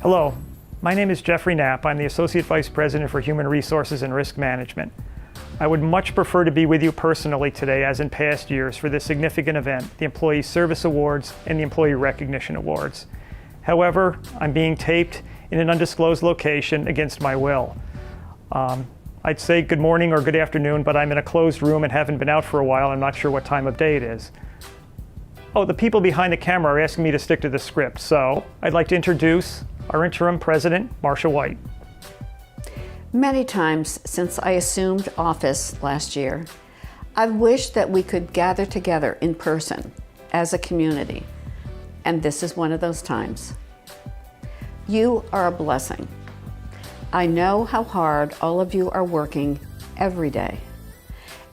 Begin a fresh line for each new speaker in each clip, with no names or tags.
Hello, my name is Jeffrey Knapp. I'm the Associate Vice President for Human Resources and Risk Management. I would much prefer to be with you personally today, as in past years, for this significant event, the Employee Service Awards and the Employee Recognition Awards. However, I'm being taped in an undisclosed location against my will. I'd say good morning or good afternoon, but I'm in a closed room and haven't been out for a while. I'm not sure what time of day it is. Oh, the people behind the camera are asking me to stick to the script, so I'd like to introduce our interim president, Marcia White.
Many times since I assumed office last year, I've wished that we could gather together in person as a community, and this is one of those times. You are a blessing. I know how hard all of you are working every day,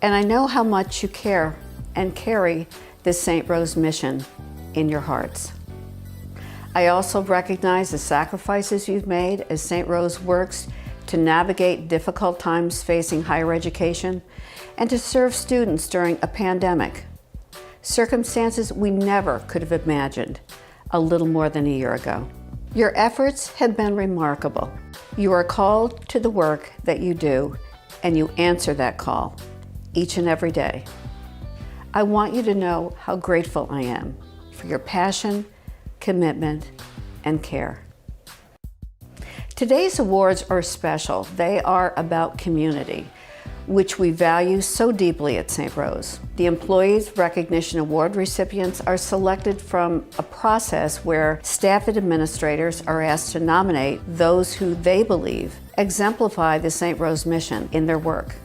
and I know how much you care and carry this St. Rose mission in your hearts. I also recognize the sacrifices you've made as St. Rose works to navigate difficult times facing higher education and to serve students during a pandemic, circumstances we never could have imagined a little more than a year ago. Your efforts have been remarkable. You are called to the work that you do, and you answer that call each and every day. I want you to know how grateful I am for your passion, commitment, and care. Today's awards are special. They are about community, which we value so deeply at St. Rose. The Employees Recognition Award recipients are selected from a process where staff and administrators are asked to nominate those who they believe exemplify the St. Rose mission in their work.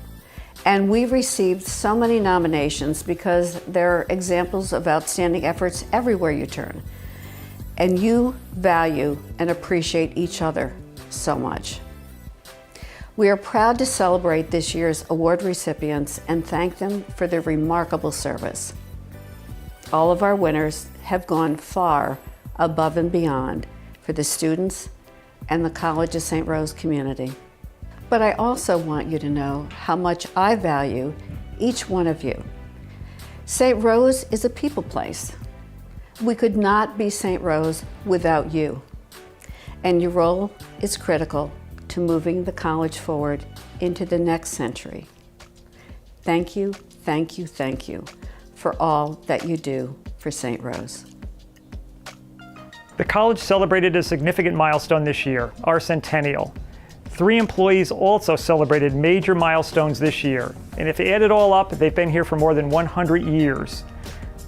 And we received so many nominations because there are examples of outstanding efforts everywhere you turn. And you value and appreciate each other so much. We are proud to celebrate this year's award recipients and thank them for their remarkable service. All of our winners have gone far above and beyond for the students and the College of St. Rose community. But I also want you to know how much I value each one of you. St. Rose is a people place. We could not be St. Rose without you. And your role is critical to moving the college forward into the next century. Thank you, thank you, thank you for all that you do for St. Rose.
The college celebrated a significant milestone this year, our Centennial. 3 employees also celebrated major milestones this year, and if you add it all up, they've been here for more than 100 years.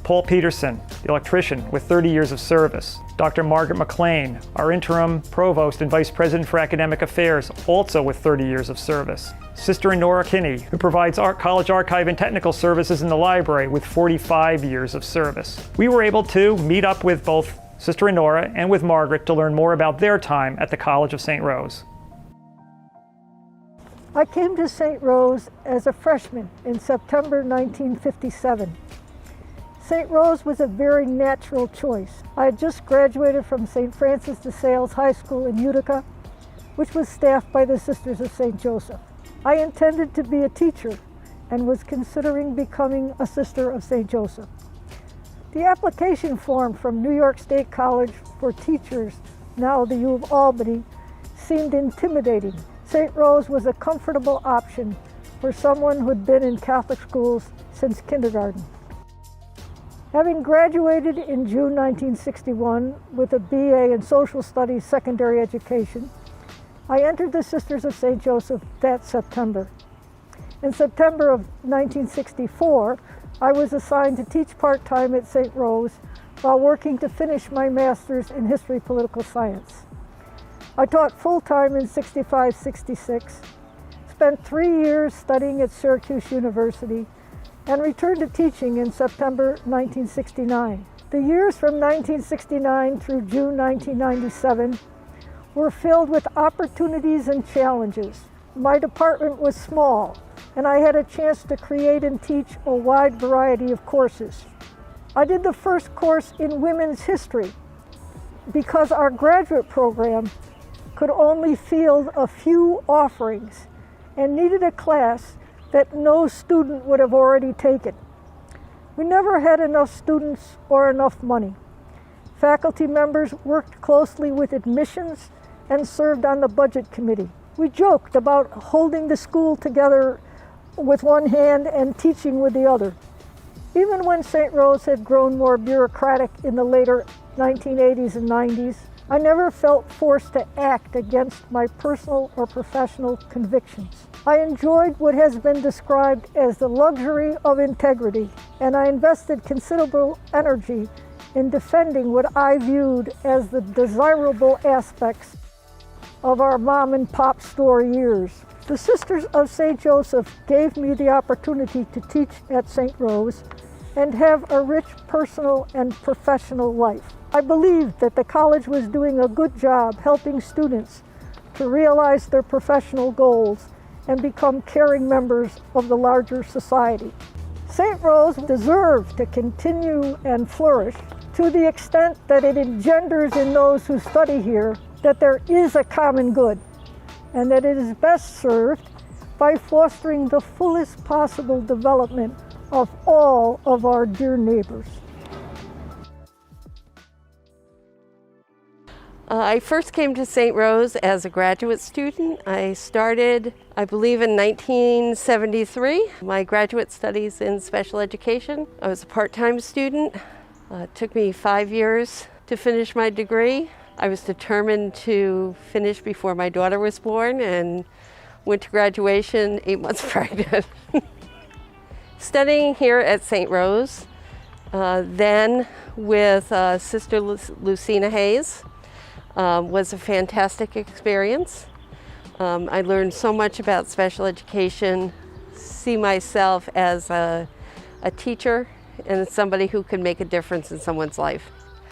Paul Peterson, the electrician with 30 years of service. Dr. Margaret McLean, our interim provost and vice president for academic affairs, also with 30 years of service. Sister Nora Kinney, who provides our college archive and technical services in the library with 45 years of service. We were able to meet up with both Sister Nora and with Margaret to learn more about their time at the College of St. Rose.
I came to St. Rose as a freshman in September 1957. St. Rose was a very natural choice. I had just graduated from St. Francis de Sales High School in Utica, which was staffed by the Sisters of St. Joseph. I intended to be a teacher and was considering becoming a Sister of St. Joseph. The application form from New York State College for Teachers, now the U of Albany, seemed intimidating. St. Rose was a comfortable option for someone who had been in Catholic schools since kindergarten. Having graduated in June 1961 with a BA in Social Studies Secondary Education, I entered the Sisters of St. Joseph that September. In September of 1964, I was assigned to teach part-time at St. Rose while working to finish my master's in History Political Science. I taught full-time in 65-66, spent 3 years studying at Syracuse University, and returned to teaching in September 1969. The years from 1969 through June 1997 were filled with opportunities and challenges. My department was small, and I had a chance to create and teach a wide variety of courses. I did the first course in women's history because our graduate program could only field a few offerings and needed a class that no student would have already taken. We never had enough students or enough money. Faculty members worked closely with admissions and served on the budget committee. We joked about holding the school together with one hand and teaching with the other. Even when St. Rose had grown more bureaucratic in the later 1980s and 90s, I never felt forced to act against my personal or professional convictions. I enjoyed what has been described as the luxury of integrity, and I invested considerable energy in defending what I viewed as the desirable aspects of our mom and pop store years. The Sisters of St. Joseph gave me the opportunity to teach at St. Rose and have a rich personal and professional life. I believed that the college was doing a good job helping students to realize their professional goals and become caring members of the larger society. St. Rose deserved to continue and flourish to the extent that it engenders in those who study here that there is a common good and that it is best served by fostering the fullest possible development of all of our dear neighbors.
I first came to St. Rose as a graduate student. I started, I believe, in 1973, my graduate studies in special education. I was a part-time student. It took me 5 years to finish my degree. I was determined to finish before my daughter was born and went to graduation 8 months pregnant. Studying here at St. Rose, then with Sister Lucina Hayes, was a fantastic experience. I learned so much about special education, see myself as a teacher and somebody who can make a difference in someone's life.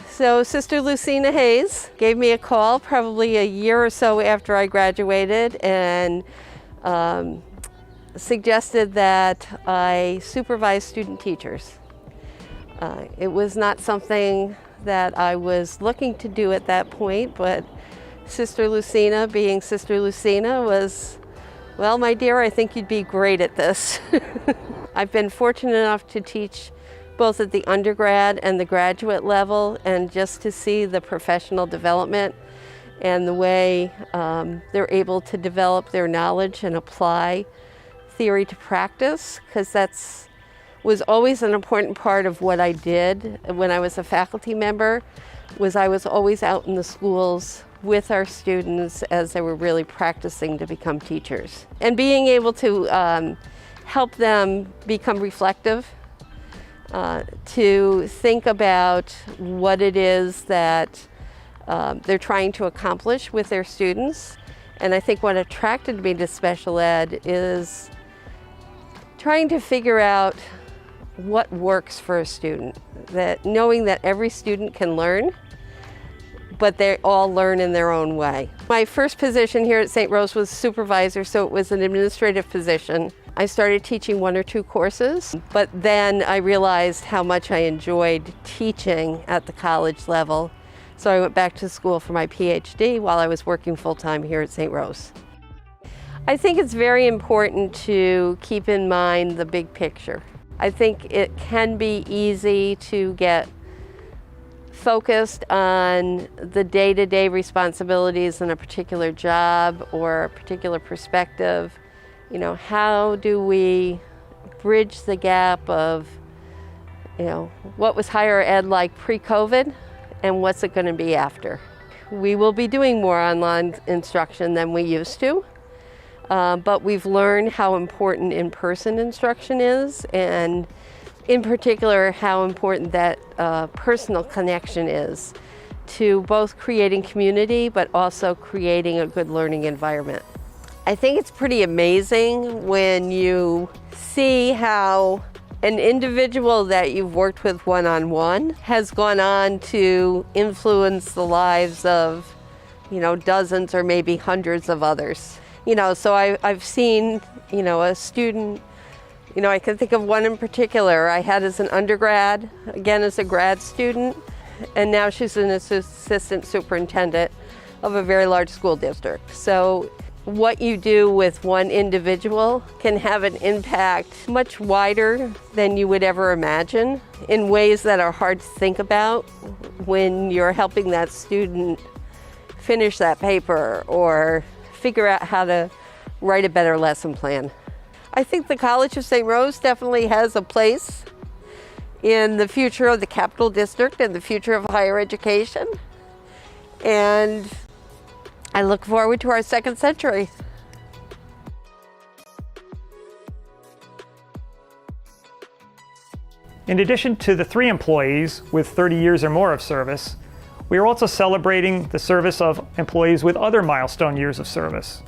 So Sister Lucina Hayes gave me a call probably a year or so after I graduated and suggested that I supervise student teachers. It was not something that I was looking to do at that point, but Sister Lucina, being Sister Lucina, was, well, my dear, I think you'd be great at this. I've been fortunate enough to teach both at the undergrad and the graduate level, and just to see the professional development and the way they're able to develop their knowledge and apply theory to practice, because that's was always an important part of what I did when I was a faculty member, was I was always out in the schools with our students as they were really practicing to become teachers. And being able to help them become reflective, to think about what it is that they're trying to accomplish with their students. And I think what attracted me to special ed is trying to figure out what works for a student, that knowing that every student can learn, but they all learn in their own way. My first position here at St. Rose was supervisor, so it was an administrative position. I started teaching 1 or 2 courses, but then I realized how much I enjoyed teaching at the college level, so I went back to school for my PhD while I was working full-time here at St. Rose. I think it's very important to keep in mind the big picture. I think it can be easy to get focused on the day-to-day responsibilities in a particular job or a particular perspective. You know, how do we bridge the gap of, you know, what was higher ed like pre-COVID and what's it going to be after? We will be doing more online instruction than we used to. But we've learned how important in-person instruction is, and in particular how important that personal connection is to both creating community but also creating a good learning environment. I think it's pretty amazing when you see how an individual that you've worked with one-on-one has gone on to influence the lives of, you know, dozens or maybe hundreds of others. You know, so I've seen, you know, a student, you know, I can think of one in particular I had as an undergrad, again as a grad student, and now she's an assistant superintendent of a very large school district. So what you do with one individual can have an impact much wider than you would ever imagine in ways that are hard to think about when you're helping that student finish that paper or figure out how to write a better lesson plan. I think the College of St. Rose definitely has a place in the future of the Capital District and the future of higher education. And I look forward to our second century.
In addition to the 3 employees with 30 years or more of service, we are also celebrating the service of employees with other milestone years of service.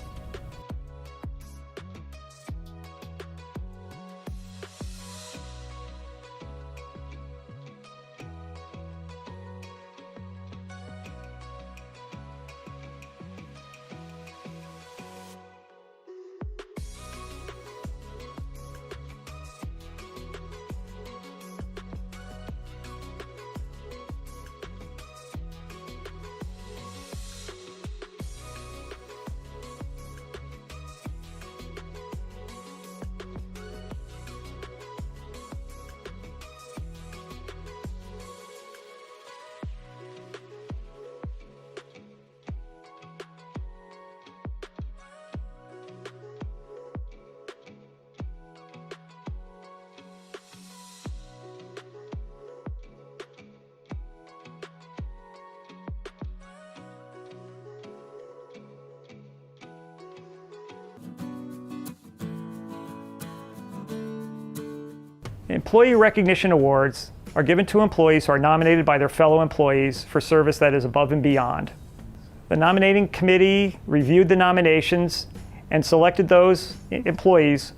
Employee recognition awards are given to employees who are nominated by their fellow employees for service that is above and beyond. The nominating committee reviewed the nominations and selected those employees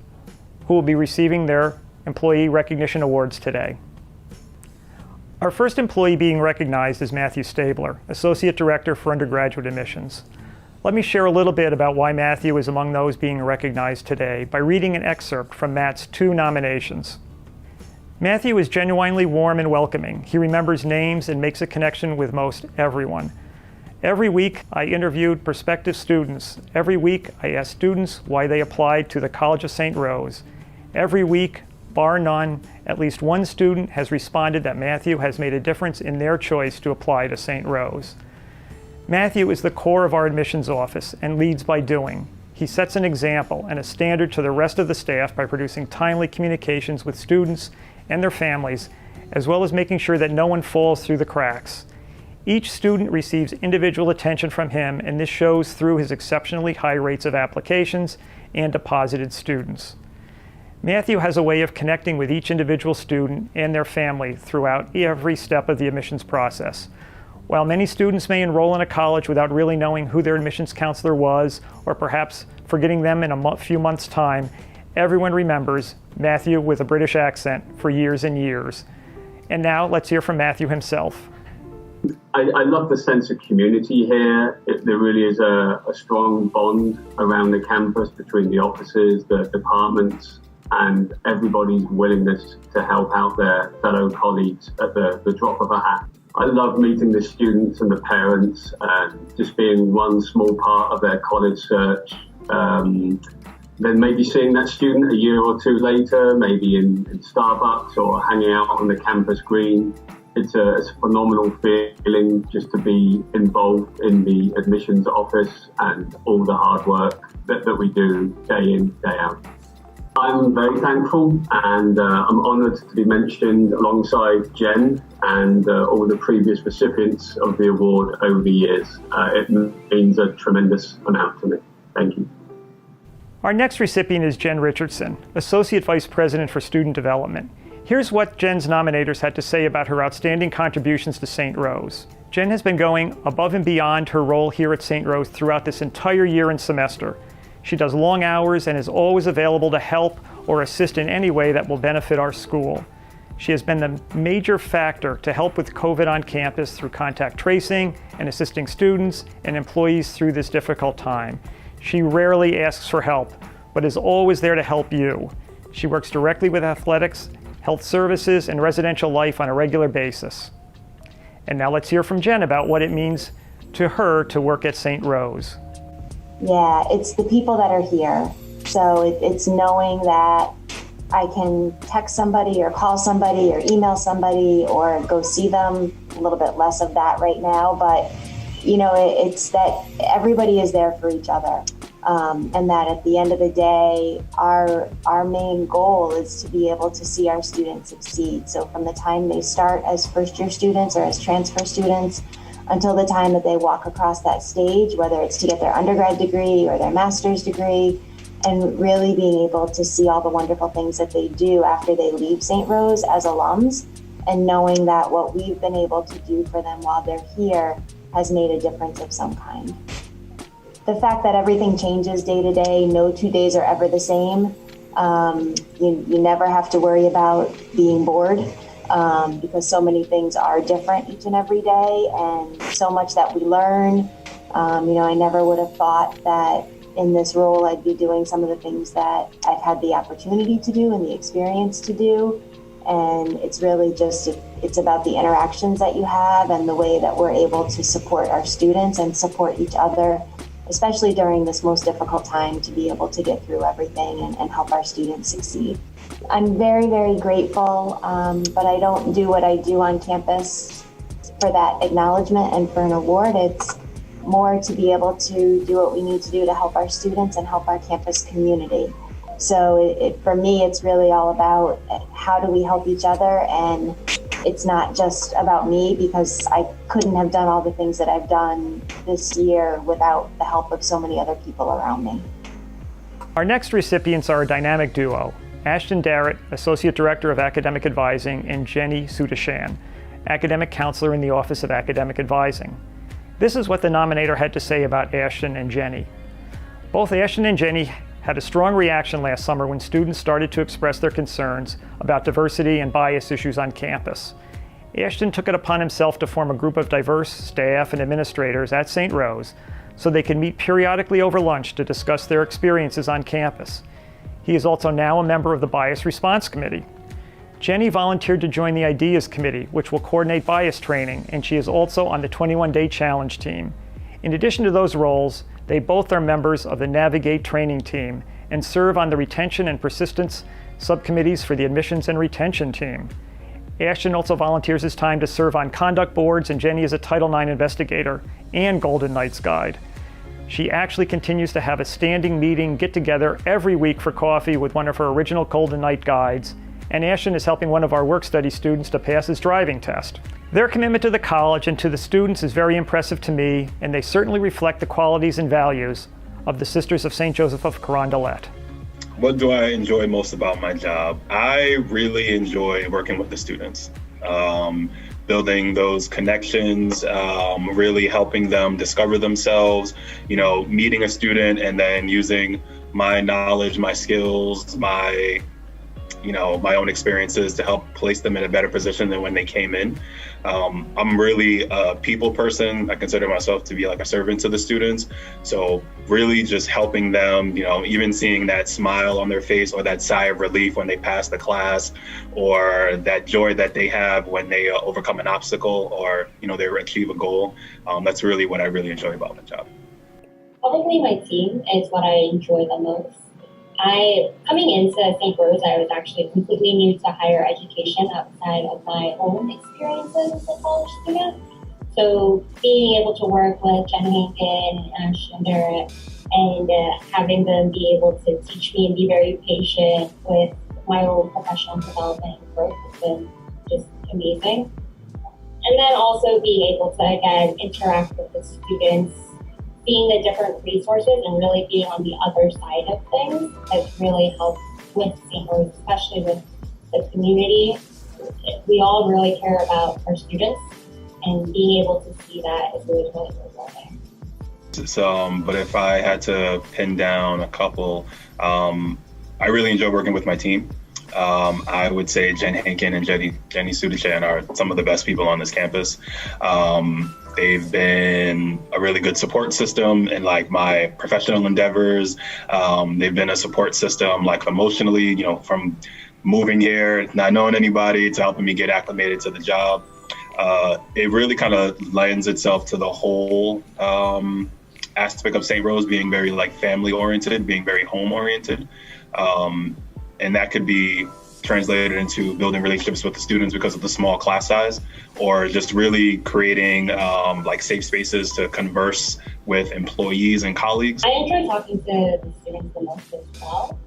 who will be receiving their employee recognition awards today. Our first employee being recognized is Matthew Stabler, Associate Director for Undergraduate Admissions. Let me share a little bit about why Matthew is among those being recognized today by reading an excerpt from Matt's 2 nominations. Matthew is genuinely warm and welcoming. He remembers names and makes a connection with most everyone. Every week, I interviewed prospective students. Every week, I asked students why they applied to the College of St. Rose. Every week, bar none, at least one student has responded that Matthew has made a difference in their choice to apply to St. Rose. Matthew is the core of our admissions office and leads by doing. He sets an example and a standard to the rest of the staff by producing timely communications with students and their families, as well as making sure that no one falls through the cracks. Each student receives individual attention from him, and this shows through his exceptionally high rates of applications and deposited students. Matthew has a way of connecting with each individual student and their family throughout every step of the admissions process. While many students may enroll in a college without really knowing who their admissions counselor was, or perhaps forgetting them in a few months' time, everyone remembers Matthew with a British accent for years and years. And now let's hear from Matthew himself.
I love the sense of community here. There really is a strong bond around the campus between the offices, the departments, and everybody's willingness to help out their fellow colleagues at the drop of a hat. I love meeting the students and the parents and just being one small part of their college search. Then maybe seeing that student a year or 2 later, maybe in Starbucks or hanging out on the campus green. It's a phenomenal feeling just to be involved in the admissions office and all the hard work that we do day in, day out. I'm very thankful and I'm honoured to be mentioned alongside Jen and all the previous recipients of the award over the years. It means a tremendous amount to me. Thank you.
Our next recipient is Jen Richardson, Associate Vice President for Student Development. Here's what Jen's nominators had to say about her outstanding contributions to St. Rose. Jen has been going above and beyond her role here at St. Rose throughout this entire year and semester. She does long hours and is always available to help or assist in any way that will benefit our school. She has been the major factor to help with COVID on campus through contact tracing and assisting students and employees through this difficult time. She rarely asks for help, but is always there to help you. She works directly with athletics, health services, and residential life on a regular basis. And now let's hear from Jen about what it means to her to work at St. Rose.
Yeah, it's the people that are here. So it's knowing that I can text somebody or call somebody or email somebody or go see them. A little bit less of that right now, but it's that everybody is there for each other. And that at the end of the day, our main goal is to be able to see our students succeed. So from the time they start as first-year students or as transfer students until the time that they walk across that stage, whether it's to get their undergrad degree or their master's degree, and really being able to see all the wonderful things that they do after they leave St. Rose as alums, and knowing that what we've been able to do for them while they're here has made a difference of some kind. The fact that everything changes day to day, no 2 days are ever the same. You never have to worry about being bored because so many things are different each and every day, and so much that we learn. I never would have thought that in this role I'd be doing some of the things that I've had the opportunity to do and the experience to do. And it's really it's about the interactions that you have and the way that we're able to support our students and support each other, especially during this most difficult time, to be able to get through everything and help our students succeed. I'm very, very grateful, but I don't do what I do on campus for that acknowledgement and for an award. It's more to be able to do what we need to do to help our students and help our campus community. So for me, it's really all about how do we help each other, and it's not just about me, because I couldn't have done all the things that I've done this year without the help of so many other people around me.
Our next recipients are a dynamic duo, Ashton Darrett, Associate Director of Academic Advising, and Jenny Sudashan, Academic Counselor in the Office of Academic Advising. This is what the nominator had to say about Ashton and Jenny. Both Ashton and Jenny had a strong reaction last summer when students started to express their concerns about diversity and bias issues on campus. Ashton took it upon himself to form a group of diverse staff and administrators at St. Rose so they could meet periodically over lunch to discuss their experiences on campus. He is also now a member of the Bias Response Committee. Jenny volunteered to join the Ideas Committee, which will coordinate bias training, and she is also on the 21-Day Challenge team. In addition to those roles, they both are members of the Navigate training team and serve on the Retention and Persistence subcommittees for the Admissions and Retention team. Ashton also volunteers his time to serve on conduct boards, and Jenny is a Title IX investigator and Golden Knights guide. She actually continues to have a standing meeting get-together every week for coffee with one of her original Golden Knight guides, and Ashton is helping one of our work-study students to pass his driving test. Their commitment to the college and to the students is very impressive to me, and they certainly reflect the qualities and values of the Sisters of St. Joseph of Carondelet.
What do I enjoy most about my job? I really enjoy working with the students, building those connections, really helping them discover themselves, meeting a student and then using my knowledge, my skills, my own experiences to help place them in a better position than when they came in. I'm really a people person. I consider myself to be like a servant to the students. So really just helping them, even seeing that smile on their face or that sigh of relief when they pass the class, or that joy that they have when they overcome an obstacle or, they achieve a goal. That's really what I really enjoy about my job.
Probably my team is what I enjoy the most. Coming into St. Rose, I was actually completely new to higher education outside of my own experiences as a college student. So being able to work with Jen Hankin and Ashton Darrett and having them be able to teach me and be very patient with my own professional development and growth has been just amazing. And then also being able to, again, interact with the students, seeing the different resources and really being on the other side of things has really helped with St. Rose, especially with the community. We all really care about our students, and being able to see that is really, really rewarding.
But if I had to pin down a couple, I really enjoy working with my team. I would say Jen Hankin and Jenny Sudashan are some of the best people on this campus. They've been a really good support system in my professional endeavors. They've been a support system emotionally, from moving here, not knowing anybody, to helping me get acclimated to the job. It really kind of lends itself to the whole aspect of St. Rose being very family oriented, being very home oriented. And that could be translated into building relationships with the students because of the small class size, or just really creating like safe spaces to converse with employees and colleagues.
I enjoy talking to the students the most as well.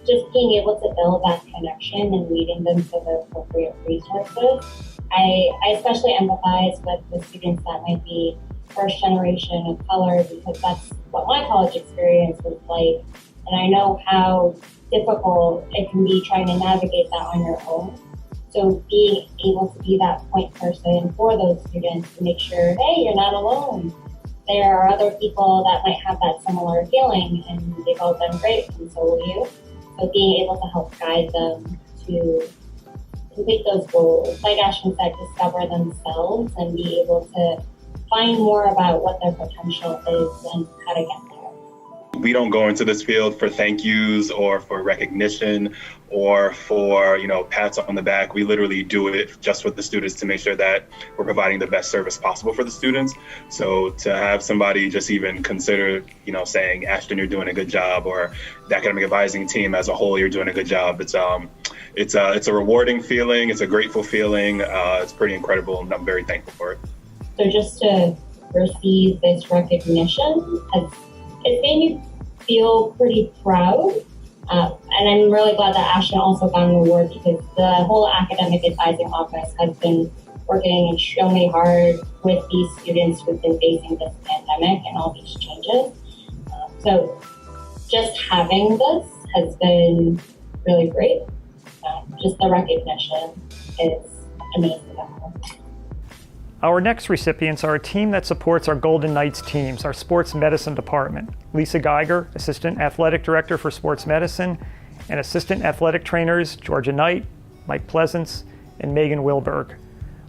Just being able to build that connection and leading them to the appropriate resources. I especially empathize with the students that might be first generation of color, because that's what my college experience was like. And I know how difficult it can be trying to navigate that on your own. So being able to be that point person for those students to make sure, hey, you're not alone. There are other people that might have that similar feeling, and they've all done great, and so will you. So being able to help guide them to complete those goals, like Ashton said, discover themselves and be able to find more about what their potential is and how to get there.
We don't go into this field for thank yous or for recognition or for, pats on the back. We literally do it just with the students to make sure that we're providing the best service possible for the students. So to have somebody just even consider, saying, Ashton, you're doing a good job, or the academic advising team as a whole, you're doing a good job. It's a rewarding feeling. It's a grateful feeling. It's pretty incredible, and I'm very thankful for it.
So just to receive this recognition it's made me feel pretty proud. And I'm really glad that Ashton also got an award, because the whole academic advising office has been working extremely hard with these students who've been facing this pandemic and all these changes. So just having this has been really great. Just the recognition is amazing.
Our next recipients are a team that supports our Golden Knights teams, our sports medicine department. Lisa Geiger, Assistant Athletic Director for Sports Medicine, and Assistant Athletic Trainers Georgia Knight, Mike Pleasance, and Megan Wilberg.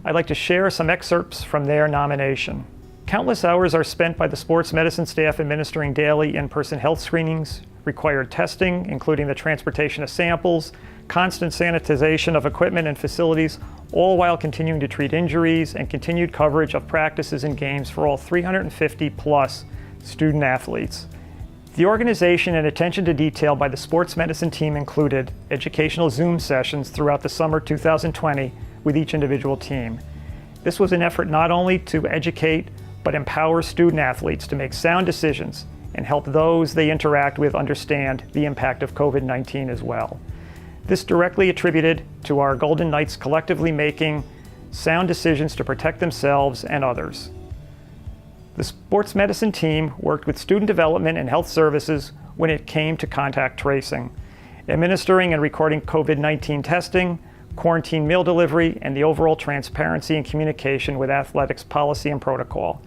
I'd like to share some excerpts from their nomination. Countless hours are spent by the sports medicine staff administering daily in-person health screenings, required testing, including the transportation of samples, constant sanitization of equipment and facilities, all while continuing to treat injuries and continued coverage of practices and games for all 350 plus student athletes. The organization and attention to detail by the sports medicine team included educational Zoom sessions throughout the summer 2020 with each individual team. This was an effort not only to educate, but empower student athletes to make sound decisions and help those they interact with understand the impact of COVID-19 as well. This directly attributed to our Golden Knights collectively making sound decisions to protect themselves and others. The sports medicine team worked with student development and health services when it came to contact tracing, administering and recording COVID-19 testing, quarantine meal delivery, and the overall transparency and communication with athletics policy and protocol.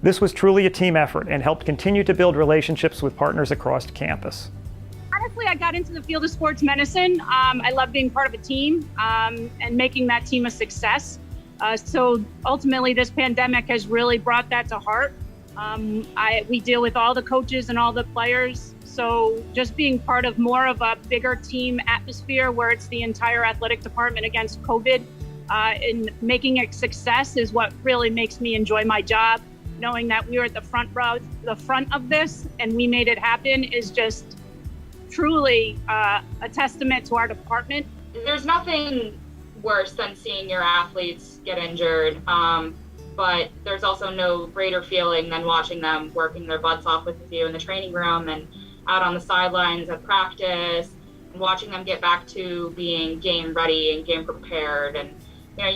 This was truly a team effort and helped continue to build relationships with partners across campus.
Honestly, I got into the field of sports medicine. I love being part of a team and making that team a success. So ultimately, this pandemic has really brought that to heart. We deal with all the coaches and all the players. So just being part of more of a bigger team atmosphere where it's the entire athletic department against COVID and making it success is what really makes me enjoy my job. Knowing that we were at the front of this and we made it happen is just truly a testament to our department.
There's nothing worse than seeing your athletes get injured, but there's also no greater feeling than watching them working their butts off with you in the training room and out on the sidelines at practice, and watching them get back to being game ready and game prepared. And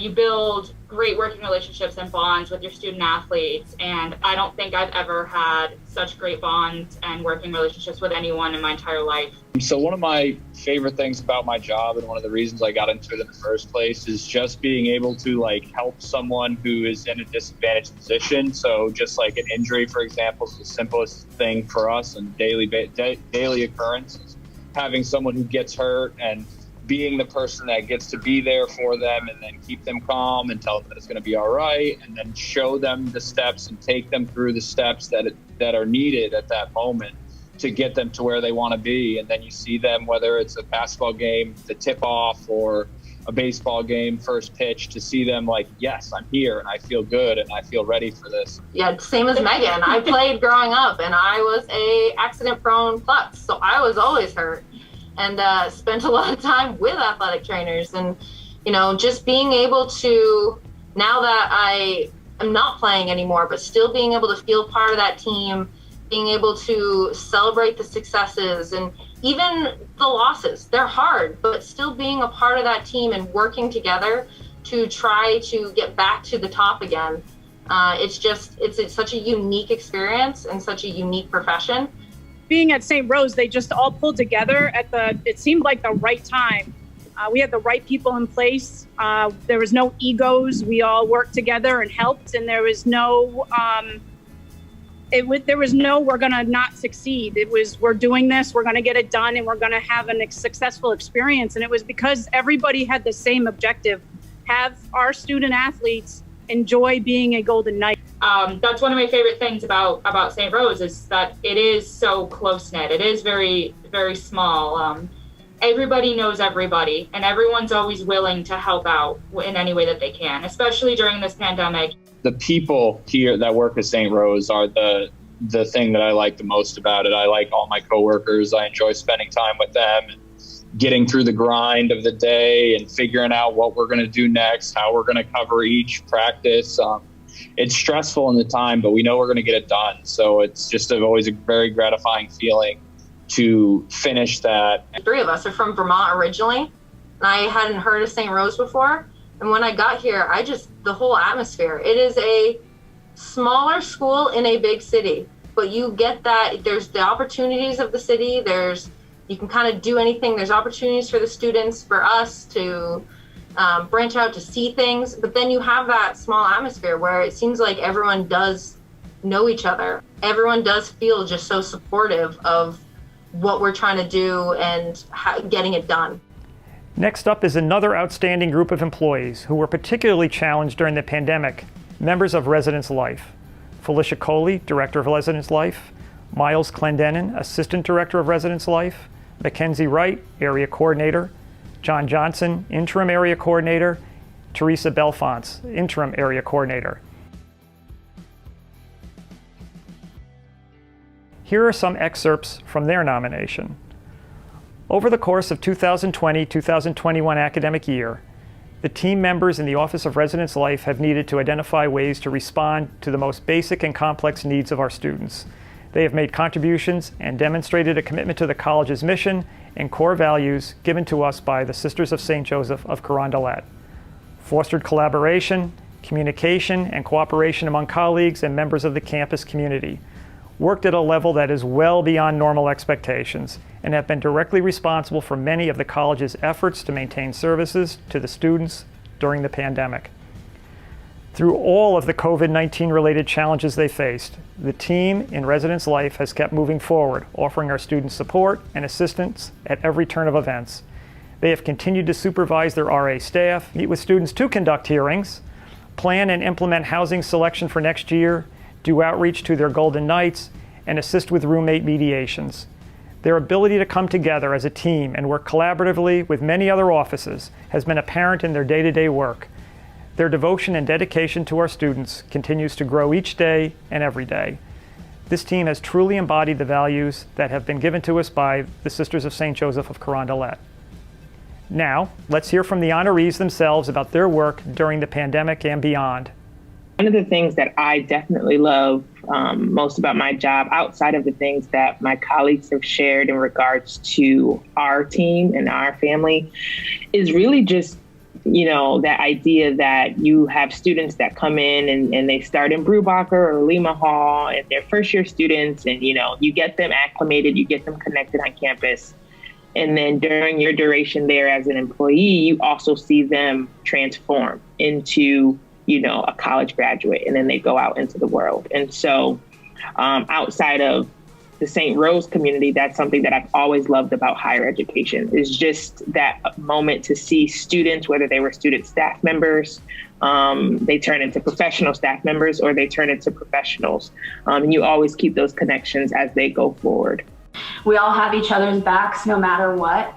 you build great working relationships and bonds with your student athletes, and I don't think I've ever had such great bonds and working relationships with anyone in my entire life.
So one of my favorite things about my job, and one of the reasons I got into it in the first place, is just being able to help someone who is in a disadvantaged position. So just like an injury, for example, is the simplest thing for us and daily occurrence. Having someone who gets hurt and being the person that gets to be there for them and then keep them calm and tell them that it's going to be all right, and then show them the steps and take them through the steps that are needed at that moment to get them to where they want to be. And then you see them, whether it's a basketball game, the tip off, or a baseball game, first pitch, to see them yes, I'm here and I feel good and I feel ready for this.
Yeah, same as Megan. I played growing up and I was a accident prone klutz, so I was always hurt. and spent a lot of time with athletic trainers. And, you know, just being able to, now that I am not playing anymore, but still being able to feel part of that team, being able to celebrate the successes and even the losses. They're hard, but still being a part of that team and working together to try to get back to the top again. It's such a unique experience and such a unique profession.
Being at St. Rose, they just all pulled together it seemed like the right time. We had the right people in place. There was no egos. We all worked together and helped, and there was no, we're gonna not succeed. It was, we're doing this, we're gonna get it done, and we're gonna have a successful experience. And it was because everybody had the same objective, have our student athletes enjoy being a Golden Knight.
That's one of my favorite things about St. Rose is that it is so close-knit. It is very, very small. Everybody knows everybody, and everyone's always willing to help out in any way that they can, especially during this pandemic.
The people here that work at St. Rose are the thing that I like the most about it. I like all my coworkers. I enjoy spending time with them, and getting through the grind of the day and figuring out what we're going to do next, how we're going to cover each practice. It's stressful in the time, but we know we're going to get it done. So it's just always a very gratifying feeling to finish that.
3 of us are from Vermont originally, and I hadn't heard of St. Rose before. And when I got here, the whole atmosphere, it is a smaller school in a big city, but you get that there's the opportunities of the city. You can kind of do anything. There's opportunities for the students, for us to branch out to see things, but then you have that small atmosphere where it seems like everyone does know each other. Everyone does feel just so supportive of what we're trying to do and getting it done.
Next up is another outstanding group of employees who were particularly challenged during the pandemic, members of Residence Life. Felicia Coley, Director of Residence Life, Miles Clendenin, Assistant Director of Residence Life, Mackenzie Wright, Area Coordinator, John Johnson, Interim Area Coordinator, Teresa Belfonts, Interim Area Coordinator. Here are some excerpts from their nomination. Over the course of 2020-2021 academic year, the team members in the Office of Residence Life have needed to identify ways to respond to the most basic and complex needs of our students. They have made contributions and demonstrated a commitment to the college's mission and core values given to us by the Sisters of St. Joseph of Carondelet, fostered collaboration, communication, and cooperation among colleagues and members of the campus community, worked at a level that is well beyond normal expectations, and have been directly responsible for many of the college's efforts to maintain services to the students during the pandemic. Through all of the COVID-19 related challenges they faced, the team in Residence Life has kept moving forward, offering our students support and assistance at every turn of events. They have continued to supervise their RA staff, meet with students to conduct hearings, plan and implement housing selection for next year, do outreach to their Golden Knights, and assist with roommate mediations. Their ability to come together as a team and work collaboratively with many other offices has been apparent in their day-to-day work. Their devotion and dedication to our students continues to grow each day and every day. This team has truly embodied the values that have been given to us by the Sisters of St. Joseph of Carondelet. Now, let's hear from the honorees themselves about their work during the pandemic and beyond.
One of the things that I definitely love most about my job, outside of the things that my colleagues have shared in regards to our team and our family, is really just, that idea that you have students that come in and they start in Brubacher or Lima Hall, and they're first year students, and, you get them acclimated, you get them connected on campus. And then during your duration there as an employee, you also see them transform into a college graduate, and then they go out into the world. And so outside of the St. Rose community, that's something that I've always loved about higher education, is just that moment to see students, whether they were student staff members, they turn into professional staff members, or they turn into professionals. And you always keep those connections as they go forward.
We all have each other's backs no matter what.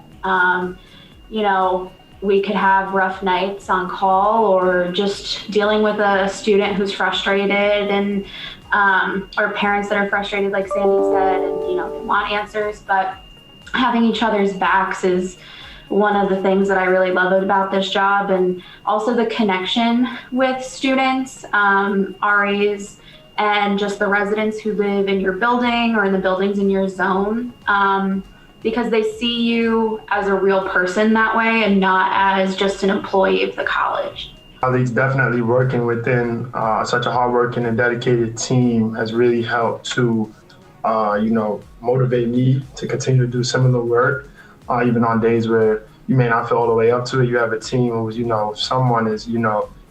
We could have rough nights on call, or just dealing with a student who's frustrated, and or parents that are frustrated, like Sandy said, and they want answers. But having each other's backs is one of the things that I really love about this job, and also the connection with students, RAs, and just the residents who live in your building or in the buildings in your zone, because they see you as a real person that way and not as just an employee of the college.
Colleagues, definitely working within such a hardworking and dedicated team has really helped to motivate me to continue to do similar work, even on days where you may not feel all the way up to it. You have a team who's, someone is,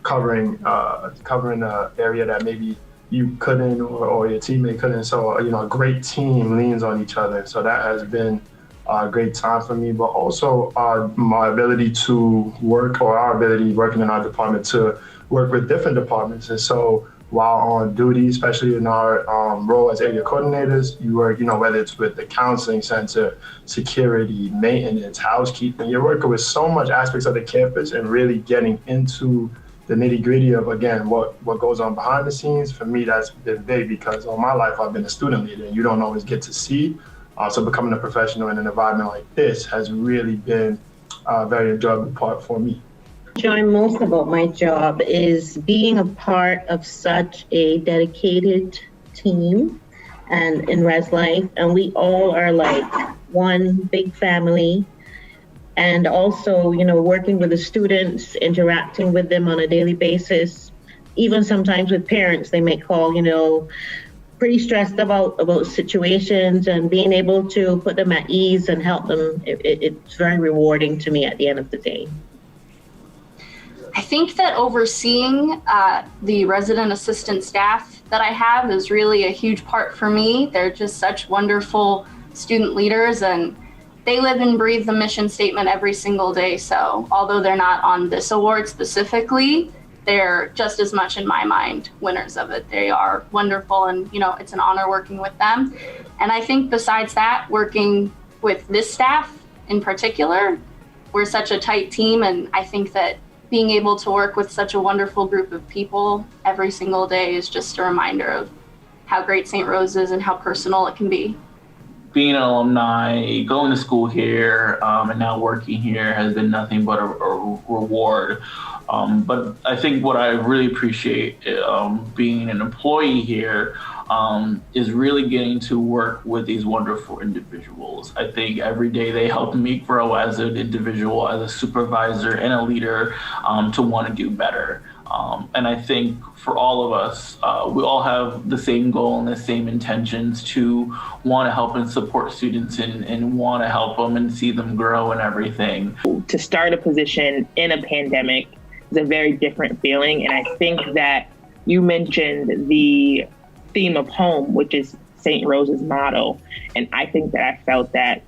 covering an area that maybe you couldn't or your teammate couldn't. So, a great team leans on each other. So that has been a great time for me, but also my ability to work, or our ability working in our department to work with different departments. And so while on duty, especially in our role as area coordinators, you work, whether it's with the counseling center, security, maintenance, housekeeping, you're working with so much aspects of the campus and really getting into the nitty gritty of, again, what goes on behind the scenes. For me, that's been big because all my life I've been a student leader and you don't always get to see. So becoming a professional in an environment like this has really been a very enjoyable part for me.
What I enjoy most about my job is being a part of such a dedicated team and in Res Life, and we all are like one big family. And also, working with the students, interacting with them on a daily basis, even sometimes with parents, they may call, pretty stressed about situations, and being able to put them at ease and help them, it's very rewarding to me at the end of the day.
I think that overseeing the resident assistant staff that I have is really a huge part for me. They're just such wonderful student leaders, and they live and breathe the mission statement every single day. So although they're not on this award specifically, they're just as much in my mind winners of it. They are wonderful, and it's an honor working with them. And I think besides that, working with this staff in particular, we're such a tight team, and I think that being able to work with such a wonderful group of people every single day is just a reminder of how great St. Rose is and how personal it can be.
Being an alumni, going to school here, and now working here has been nothing but a reward. But I think what I really appreciate being an employee here is really getting to work with these wonderful individuals. I think every day they help me grow as an individual, as a supervisor and a leader, to want to do better. And I think for all of us, we all have the same goal and the same intentions to want to help and support students and want to help them and see them grow and everything.
To start a position in a pandemic is a very different feeling. And I think that you mentioned the theme of home, which is St. Rose's motto. And I think that I felt that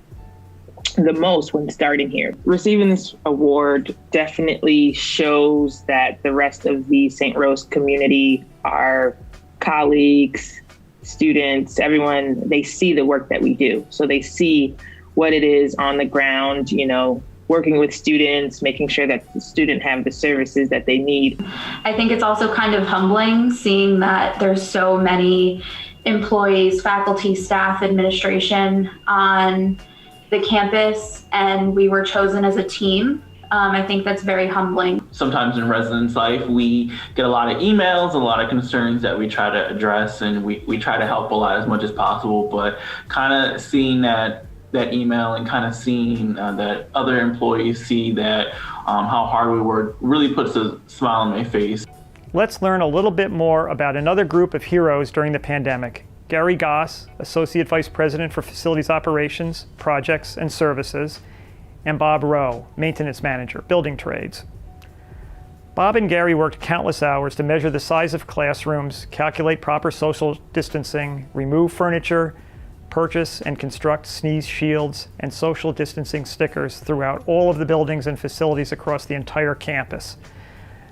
the most when starting here. Receiving this award definitely shows that the rest of the St. Rose community, our colleagues, students, everyone, they see the work that we do. So they see what it is on the ground, working with students, making sure that the student have the services that they need.
I think it's also kind of humbling seeing that there's so many employees, faculty, staff, administration on the campus, and we were chosen as a team. I think that's very humbling.
Sometimes in residence life, we get a lot of emails, a lot of concerns that we try to address, and we try to help a lot as much as possible, but kind of seeing that email and kind of seeing that other employees see that how hard we work really puts a smile on my face.
Let's learn a little bit more about another group of heroes during the pandemic. Gary Goss, Associate Vice President for Facilities Operations, Projects and Services, and Bob Rowe, Maintenance Manager, Building Trades. Bob and Gary worked countless hours to measure the size of classrooms, calculate proper social distancing, remove furniture, purchase and construct sneeze shields and social distancing stickers throughout all of the buildings and facilities across the entire campus.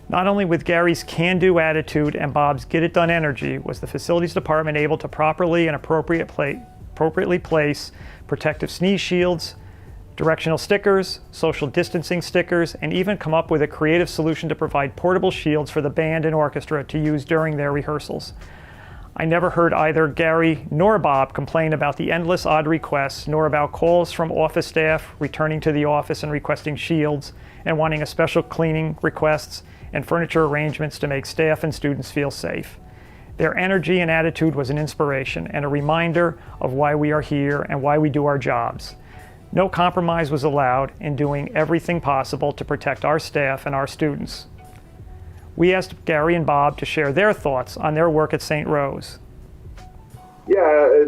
Not only with Gary's can-do attitude and Bob's get-it-done energy was the facilities department able to properly and appropriately place protective sneeze shields, directional stickers, social distancing stickers, and even come up with a creative solution to provide portable shields for the band and orchestra to use during their rehearsals. I never heard either Gary nor Bob complain about the endless odd requests, nor about calls from office staff returning to the office and requesting shields and wanting a special cleaning requests and furniture arrangements to make staff and students feel safe. Their energy and attitude was an inspiration and a reminder of why we are here and why we do our jobs. No compromise was allowed in doing everything possible to protect our staff and our students. We asked Gary and Bob to share their thoughts on their work at St. Rose.
Yeah,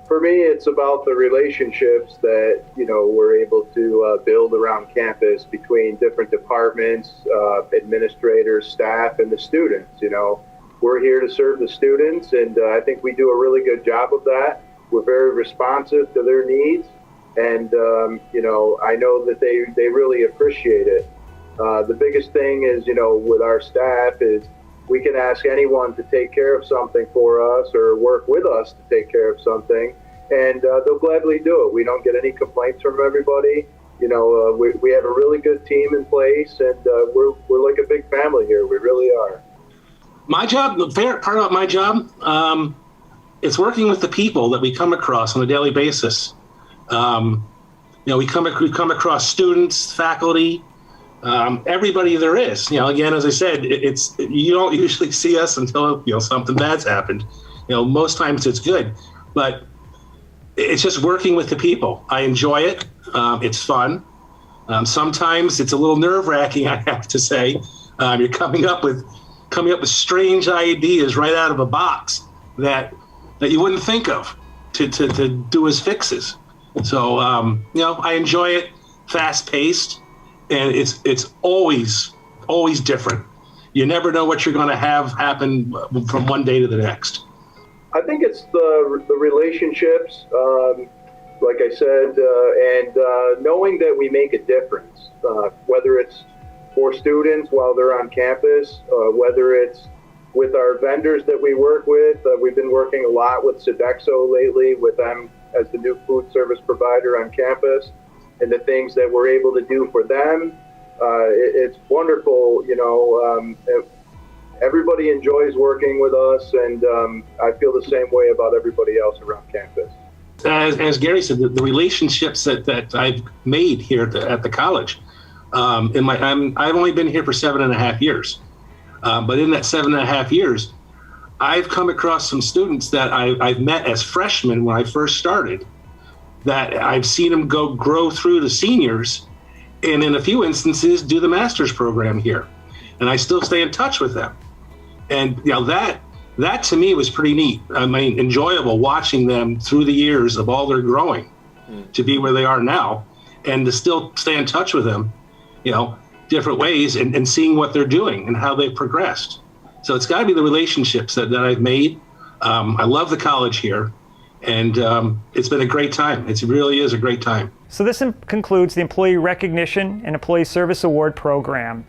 for me, it's about the relationships that, we're able to build around campus between different departments, administrators, staff, and the students. We're here to serve the students, and I think we do a really good job of that. We're very responsive to their needs, and, I know that they really appreciate it. The biggest thing is, with our staff is we can ask anyone to take care of something for us or work with us to take care of something, and they'll gladly do it. We don't get any complaints from everybody. We have a really good team in place, and we're like a big family here. We really are.
My job, the favorite part about my job, is working with the people that we come across on a daily basis. We come across students, faculty, everybody there is. Again, as I said, you don't usually see us until something bad's happened. Most times it's good, but it's just working with the people. I enjoy it. It's fun. Sometimes it's a little nerve-wracking, I have to say. You're coming up with strange ideas right out of a box that you wouldn't think of to do as fixes. So I enjoy it. Fast-paced. And it's always different. You never know what you're going to have happen from one day to the next.
I think it's the relationships, like I said, and knowing that we make a difference, whether it's for students while they're on campus, whether it's with our vendors that we work with. We've been working a lot with Sodexo lately, with them as the new food service provider on campus. And the things that we're able to do for them, it's wonderful. Everybody enjoys working with us, and I feel the same way about everybody else around campus.
As Gary said, the relationships that I've made here at the college, I've only been here for 7.5 years, but in that 7.5 years, I've come across some students that I've met as freshmen when I first started, that I've seen them grow through to seniors, and in a few instances do the master's program here, and I still stay in touch with them. And that to me was pretty neat. I mean, enjoyable watching them through the years of all their growing to be where they are now, and to still stay in touch with them, different ways, and seeing what they're doing and how they've progressed. So it's got to be the relationships that I've made. I love the college here. And it's been a great time. It really is a great time.
So this concludes the Employee Recognition and Employee Service Award program.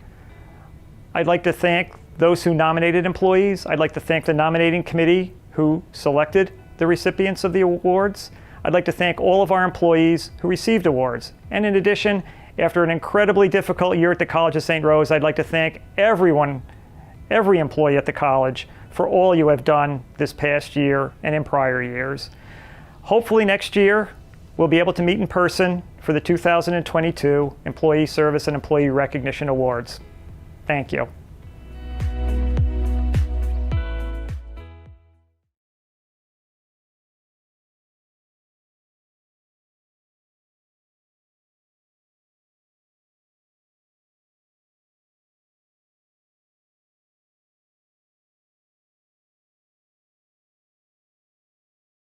I'd like to thank those who nominated employees. I'd like to thank the nominating committee who selected the recipients of the awards. I'd like to thank all of our employees who received awards. And in addition, after an incredibly difficult year at the College of St. Rose, I'd like to thank every employee at the college for all you have done this past year and in prior years. Hopefully next year, we'll be able to meet in person for the 2022 Employee Service and Employee Recognition Awards. Thank you.